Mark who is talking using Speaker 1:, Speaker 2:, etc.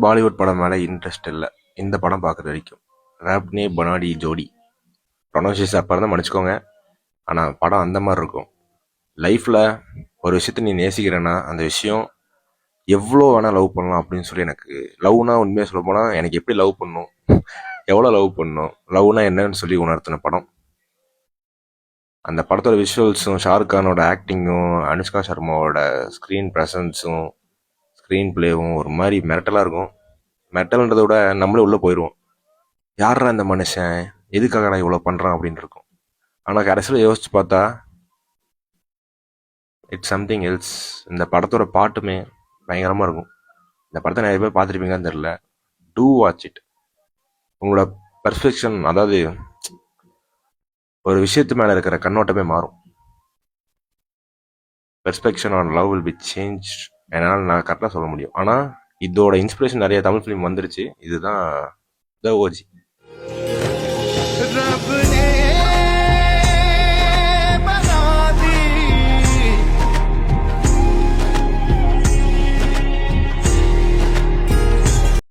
Speaker 1: பாலிவுட் படம் மேலே இன்ட்ரெஸ்ட் இல்லை இந்த படம் பார்க்குற வரைக்கும். ராப்னே பனாடி ஜோடி ப்ரொனவுன்சியேஷன் அப்போ இருந்தால் மன்னிச்சுக்கோங்க. ஆனால் படம் அந்த மாதிரி இருக்கும். லைஃப்பில் ஒரு விஷயத்தை நீ நேசிக்கிறேன்னா அந்த விஷயம் எவ்வளோ வேணால் லவ் பண்ணலாம் அப்படின்னு சொல்லி எனக்கு லவ்னா உண்மையாக சொல்ல போனால் எனக்கு எப்படி லவ் பண்ணணும், எவ்வளோ லவ் பண்ணணும், லவ்னா என்னன்னு சொல்லி உணர்த்தின படம். அந்த படத்தோட விஷுவல்ஸும் ஷாருக் கானோட ஆக்டிங்கும் அனுஷ்கா சர்மாவோட ஸ்க்ரீன் ப்ரெசன்ஸும் ஸ்க்ரீன் பிளேவும் ஒரு மாதிரி மிரட்டலாக இருக்கும். மிரட்டல்ன்றதை விட நம்மளே உள்ளே போயிடுவோம். யாரா இந்த மனுஷன், எதுக்காக நான் இவ்வளோ பண்ணுறான் அப்படின்னு இருக்கும். ஆனால் கடைசியில் யோசிச்சு பார்த்தா இட்ஸ் சம்திங் எல்ஸ். இந்த படத்தோட பாட்டுமே பயங்கரமாக இருக்கும். இந்த படத்தை நிறைய பேர் பார்த்துருப்பீங்கன்னு தெரில. To watch it. உங்களோட பெர்ஃபெக்ஷன், அதாவது ஒரு விஷயத்து மேலே இருக்கிற கண்ணோட்டமே மாறும். Perspective on love will be change. என்னால் நான் கரெக்டாக சொல்ல முடியும். ஆனால் இதோட இன்ஸ்பிரேஷன் நிறைய தமிழ் ஃபிலிம் வந்துருச்சு. இதுதான் த ஓஜி.